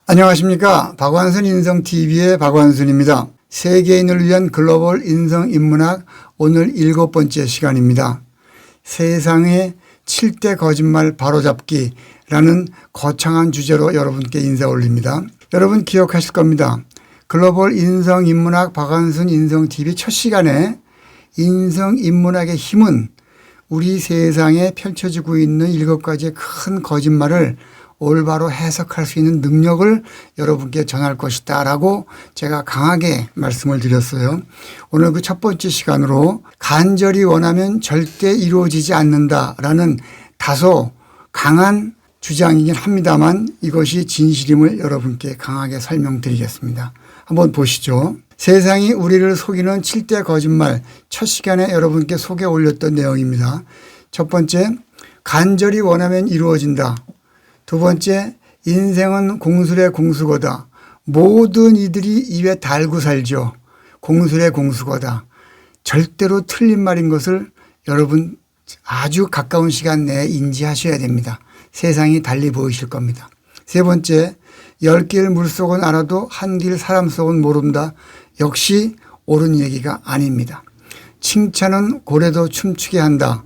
안녕하십니까. 박완순 인성TV의 박완순입니다. 세계인을 위한 글로벌 인성인문학 오늘 7번째 시간입니다. 세상의 7대 거짓말 바로잡기라는 거창한 주제로 여러분께 인사 올립니다. 여러분 기억하실 겁니다. 글로벌 인성인문학 박완순 인성TV 첫 시간에 인성인문학의 힘은 우리 세상에 펼쳐지고 있는 7가지의 큰 거짓말을 올바로 해석할 수 있는 능력을 여러분께 전할 것이다 라고 제가 강하게 말씀을 드렸어요. 오늘 그 첫 번째 시간으로 간절히 원하면 절대 이루어지지 않는다라는 다소 강한 주장이긴 합니다만 이것이 진실임을 여러분께 강하게 설명드리겠습니다. 한번 보시죠. 세상이 우리를 속이는 7대 거짓말 첫 시간에 여러분께 소개 올렸던 내용입니다. 첫 번째, 간절히 원하면 이루어진다. 두 번째, 인생은 공술의 공수거다. 모든 이들이 입에 달고 살죠. 공술의 공수거다. 절대로 틀린 말인 것을 여러분 아주 가까운 시간 내에 인지하셔야 됩니다. 세상이 달리 보이실 겁니다. 세 번째, 10길 물속은 알아도 한 길 사람 속은 모른다. 역시 옳은 얘기가 아닙니다. 칭찬은 고래도 춤추게 한다.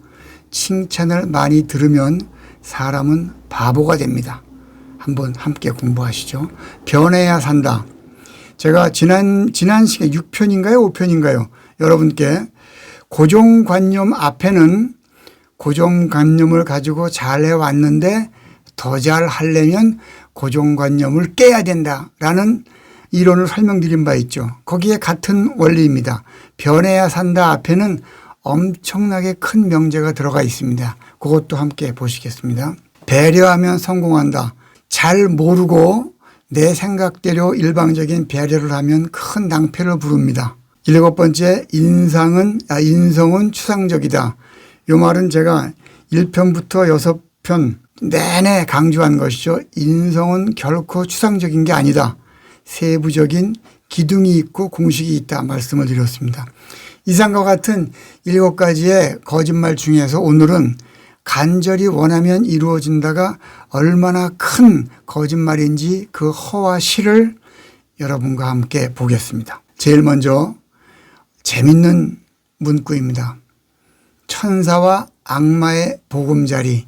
칭찬을 많이 들으면 사람은 바보가 됩니다. 한번 함께 공부하시죠. 변해야 산다. 제가 지난 시간에 6편인가요? 5편인가요? 여러분께 고정관념 앞에는 고정관념을 가지고 잘 해왔는데 더 잘하려면 고정관념을 깨야 된다라는 이론을 설명드린 바 있죠. 거기에 같은 원리입니다. 변해야 산다 앞에는 엄청나게 큰 명제가 들어가 있습니다. 그것도 함께 보시겠습니다. 배려하면 성공한다. 잘 모르고 내 생각대로 일방적인 배려를 하면 큰 낭패를 부릅니다. 7번째, 인성은 추상적이다. 이 말은 제가 1편부터 6편 내내 강조한 것이죠. 인성은 결코 추상적인 게 아니다. 세부적인 기둥이 있고 공식이 있다 말씀을 드렸습니다. 이상과 같은 7가지의 거짓말 중에서 오늘은 간절히 원하면 이루어진다가 얼마나 큰 거짓말인지 그 허와 실을 여러분과 함께 보겠습니다. 제일 먼저 재밌는 문구입니다. 천사와 악마의 보금자리,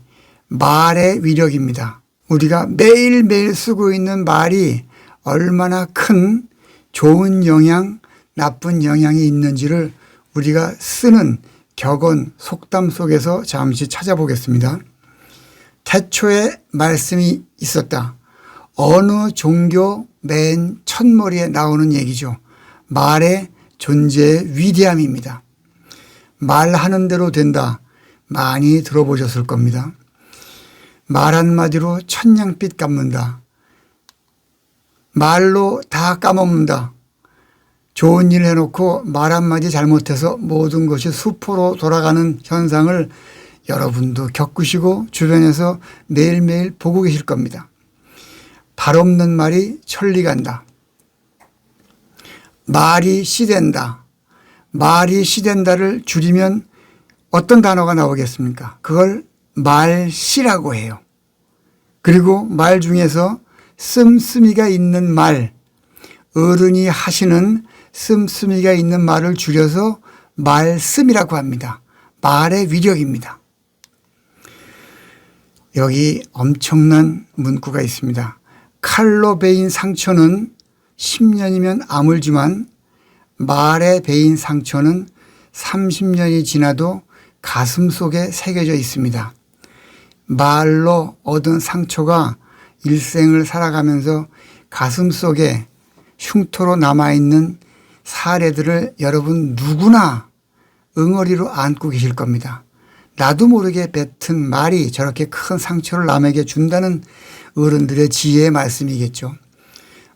말의 위력입니다. 우리가 매일매일 쓰고 있는 말이 얼마나 큰 좋은 영향, 나쁜 영향이 있는지를 우리가 쓰는 격언, 속담 속에서 잠시 찾아보겠습니다. 태초에 말씀이 있었다. 어느 종교 맨 첫머리에 나오는 얘기죠. 말의 존재의 위대함입니다. 말하는 대로 된다. 많이 들어보셨을 겁니다. 말 한마디로 천냥빚 갚는다. 말로 다 까먹는다. 좋은 일 해놓고 말 한마디 잘못해서 모든 것이 수포로 돌아가는 현상을 여러분도 겪으시고 주변에서 매일매일 보고 계실 겁니다. 발 없는 말이 천리 간다. 말이 씨된다. 말이 씨된다를 줄이면 어떤 단어가 나오겠습니까? 그걸 말씨라고 해요. 그리고 말 중에서 씀씀이가 있는 말, 어른이 하시는 씀씀이가 있는 말을 줄여서 말씀이라고 합니다. 말의 위력입니다. 여기 엄청난 문구가 있습니다. 칼로 베인 상처는 10년이면 아물지만 말에 베인 상처는 30년이 지나도 가슴 속에 새겨져 있습니다. 말로 얻은 상처가 일생을 살아가면서 가슴 속에 흉터로 남아있는 사례들을 여러분 누구나 응어리로 안고 계실 겁니다. 나도 모르게 뱉은 말이 저렇게 큰 상처를 남에게 준다는 어른들의 지혜의 말씀이겠죠.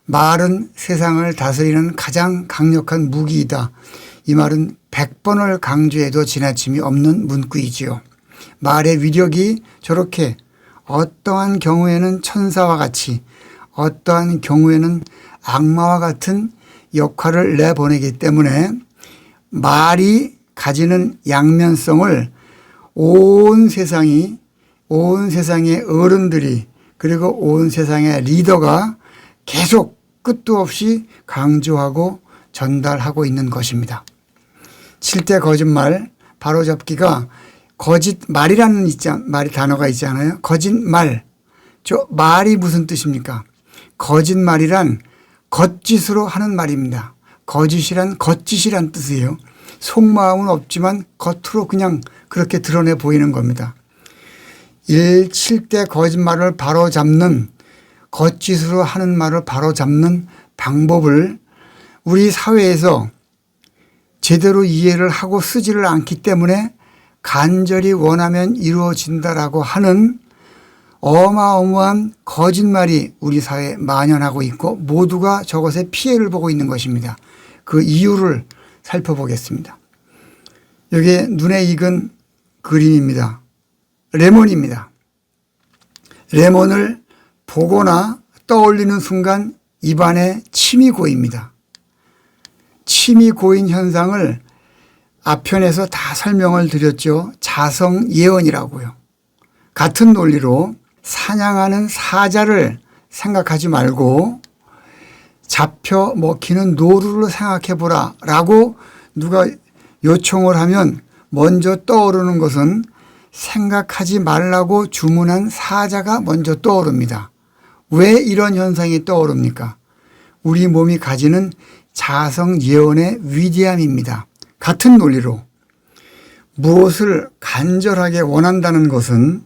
말은 세상을 다스리는 가장 강력한 무기이다. 이 말은 100번을 강조해도 지나침이 없는 문구이지요. 말의 위력이 저렇게 어떠한 경우에는 천사와 같이 어떠한 경우에는 악마와 같은 역할을 내보내기 때문에 말이 가지는 양면성을 온 세상의 어른들이 그리고 온 세상의 리더가 계속 끝도 없이 강조하고 전달하고 있는 것입니다. 7대 거짓말 바로잡기가 거짓말이라는 단어가 있잖아요. 거짓말. 저 말이 무슨 뜻입니까? 거짓말이란 겉짓으로 하는 말입니다. 거짓이란 겉짓이란 뜻이에요. 속마음은 없지만 겉으로 그냥 그렇게 드러내 보이는 겁니다. 7대 거짓말을 바로잡는 겉짓으로 하는 말을 바로잡는 방법을 우리 사회에서 제대로 이해를 하고 쓰지를 않기 때문에 간절히 원하면 이루어진다라고 하는 어마어마한 거짓말이 우리 사회에 만연하고 있고 모두가 저것에 피해를 보고 있는 것입니다. 그 이유를 살펴보겠습니다. 여기에 눈에 익은 그림입니다. 레몬입니다. 레몬을 보거나 떠올리는 순간 입안에 침이 고입니다. 침이 고인 현상을 앞편에서 다 설명을 드렸죠. 자성예언이라고요. 같은 논리로 사냥하는 사자를 생각하지 말고 잡혀 먹히는 노루를 생각해 보라 라고 누가 요청을 하면 먼저 떠오르는 것은 생각하지 말라고 주문한 사자가 먼저 떠오릅니다. 왜 이런 현상이 떠오릅니까? 우리 몸이 가지는 자성예언의 위대함입니다. 같은 논리로 무엇을 간절하게 원한다는 것은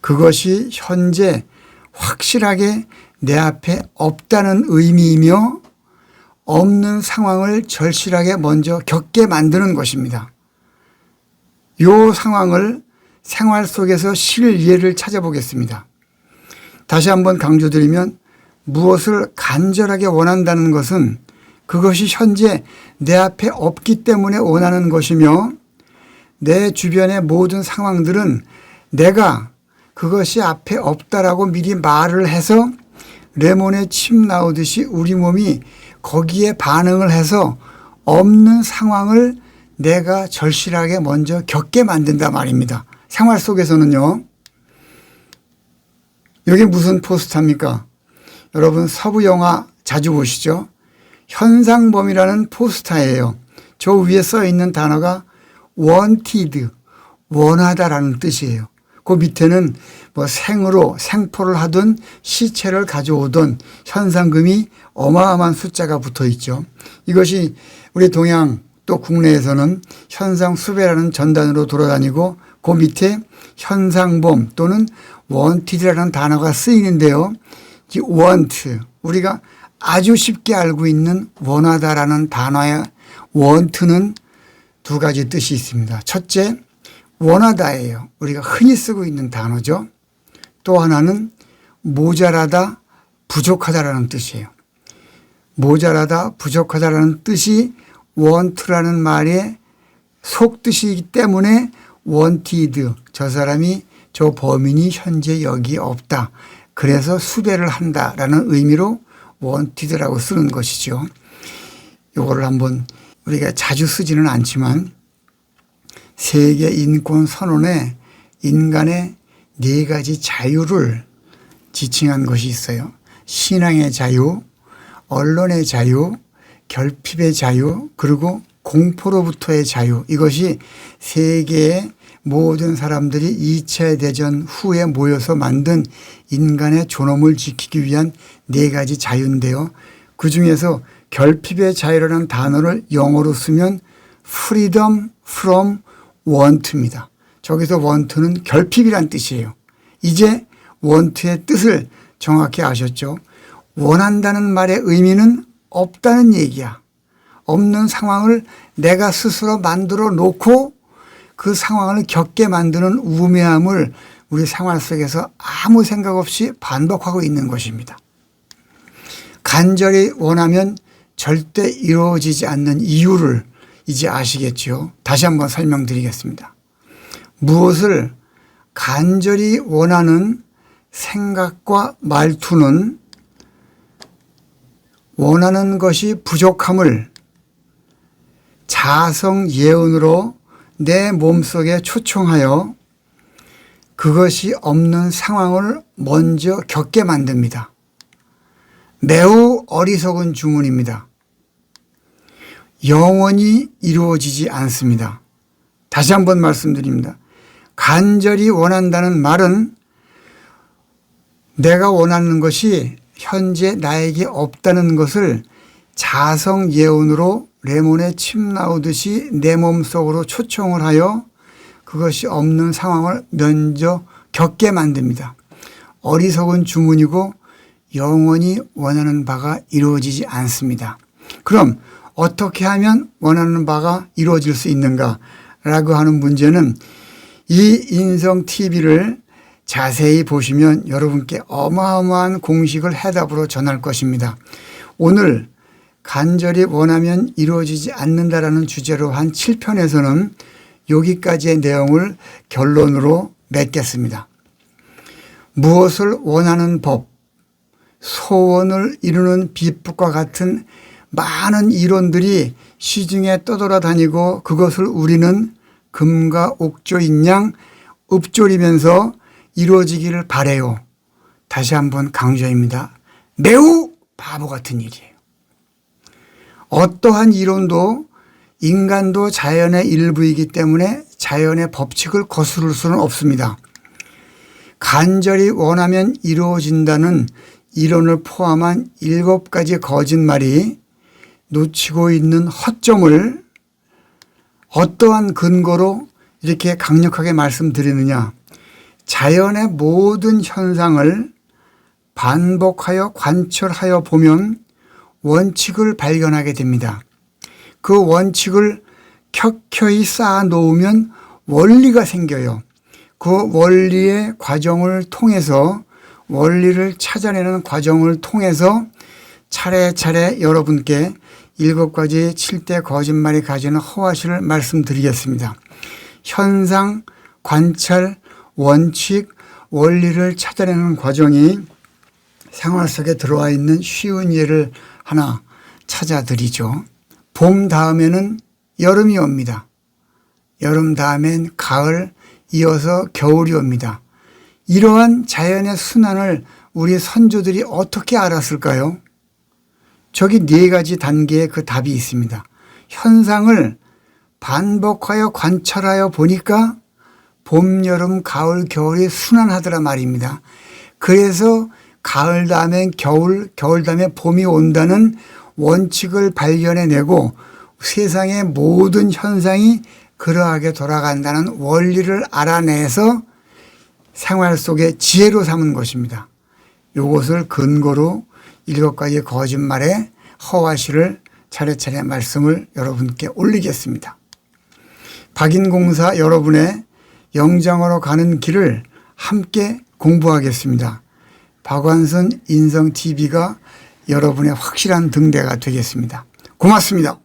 그것이 현재 확실하게 내 앞에 없다는 의미이며 없는 상황을 절실하게 먼저 겪게 만드는 것입니다. 이 상황을 생활 속에서 실예를 찾아보겠습니다. 다시 한번 강조드리면 무엇을 간절하게 원한다는 것은 그것이 현재 내 앞에 없기 때문에 원하는 것이며 내 주변의 모든 상황들은 내가 그것이 앞에 없다라고 미리 말을 해서 레몬에 침 나오듯이 우리 몸이 거기에 반응을 해서 없는 상황을 내가 절실하게 먼저 겪게 만든단 말입니다. 생활 속에서는요. 여기 무슨 포스터입니까? 여러분 서부 영화 자주 보시죠? 현상범이라는 포스터예요. 저 위에 써 있는 단어가 wanted, 원하다라는 뜻이에요. 그 밑에는 뭐 생포를 하던 시체를 가져오던 현상금이 어마어마한 숫자가 붙어 있죠. 이것이 우리 동양 또 국내에서는 현상수배라는 전단으로 돌아다니고 그 밑에 현상범 또는 wanted라는 단어가 쓰이는데요. 이 want, 우리가 아주 쉽게 알고 있는 원하다라는 단어의 want는 두 가지 뜻이 있습니다. 첫째, 원하다예요. 우리가 흔히 쓰고 있는 단어죠. 또 하나는 모자라다, 부족하다라는 뜻이에요. 모자라다, 부족하다라는 뜻이 want라는 말의 속뜻이기 때문에 wanted, 저 사람이 저 범인이 현재 여기 없다. 그래서 수배를 한다라는 의미로 wanted라고 쓰는 것이죠. 이거를 한번 우리가 자주 쓰지는 않지만 세계 인권 선언에 인간의 4가지 자유를 지칭한 것이 있어요. 신앙의 자유, 언론의 자유, 결핍의 자유, 그리고 공포로부터의 자유. 이것이 세계의 모든 사람들이 2차 대전 후에 모여서 만든 인간의 존엄을 지키기 위한 4가지 자유인데요. 그중에서 결핍의 자유라는 단어를 영어로 쓰면 freedom from want입니다. 저기서 want는 결핍이란 뜻이에요. 이제 want의 뜻을 정확히 아셨죠? 원한다는 말의 의미는 없다는 얘기야. 없는 상황을 내가 스스로 만들어 놓고 그 상황을 겪게 만드는 우매함을 우리 생활 속에서 아무 생각 없이 반복하고 있는 것입니다. 간절히 원하면 절대 이루어지지 않는 이유를 이제 아시겠죠? 다시 한번 설명드리겠습니다. 무엇을 간절히 원하는 생각과 말투는 원하는 것이 부족함을 자성 예언으로 내 몸속에 초청하여 그것이 없는 상황을 먼저 겪게 만듭니다. 매우 어리석은 주문입니다. 영원히 이루어지지 않습니다. 다시 한번 말씀드립니다. 간절히 원한다는 말은 내가 원하는 것이 현재 나에게 없다는 것을 자성 예언으로 레몬에 침 나오듯이 내 몸속으로 초청을 하여 그것이 없는 상황을 먼저 겪게 만듭니다. 어리석은 주문이고 영원히 원하는 바가 이루어지지 않습니다. 그럼 어떻게 하면 원하는 바가 이루어질 수 있는가라고 하는 문제는 이 인성TV를 자세히 보시면 여러분께 어마어마한 공식을 해답으로 전할 것입니다. 오늘 간절히 원하면 이루어지지 않는다라는 주제로 한 7편에서는 여기까지의 내용을 결론으로 맺겠습니다. 무엇을 원하는 법, 소원을 이루는 비법과 같은 많은 이론들이 시중에 떠돌아다니고 그것을 우리는 금과 옥조인 양 읊조리면서 이루어지기를 바라요. 다시 한번 강조합니다. 매우 바보 같은 일이에요. 어떠한 이론도 인간도 자연의 일부이기 때문에 자연의 법칙을 거스를 수는 없습니다. 간절히 원하면 이루어진다는 이론을 포함한 7가지 거짓말이 놓치고 있는 허점을 어떠한 근거로 이렇게 강력하게 말씀드리느냐. 자연의 모든 현상을 반복하여 관철하여 보면 원칙을 발견하게 됩니다. 그 원칙을 켜켜이 쌓아 놓으면 원리가 생겨요. 그 원리의 과정을 통해서 원리를 찾아내는 과정을 통해서 차례차례 여러분께 7가지 7대 거짓말이 가지는 허와시를 말씀드리겠습니다. 현상, 관찰, 원칙, 원리를 찾아내는 과정이 생활 속에 들어와 있는 쉬운 예를 하나 찾아드리죠. 봄 다음에는 여름이 옵니다. 여름 다음엔 가을, 이어서 겨울이 옵니다. 이러한 자연의 순환을 우리 선조들이 어떻게 알았을까요? 저기 4가지 단계의 그 답이 있습니다. 현상을 반복하여 관찰하여 보니까 봄, 여름, 가을, 겨울이 순환하더라 말입니다. 그래서 가을 다음엔 겨울, 겨울 다음에 봄이 온다는 원칙을 발견해내고 세상의 모든 현상이 그러하게 돌아간다는 원리를 알아내서 생활 속의 지혜로 삼은 것입니다. 이것을 근거로 7가지 거짓말의 허와시를 차례차례 말씀을 여러분께 올리겠습니다. 박인공사 여러분의 영장으로 가는 길을 함께 공부하겠습니다. 박완선 인성TV가 여러분의 확실한 등대가 되겠습니다. 고맙습니다.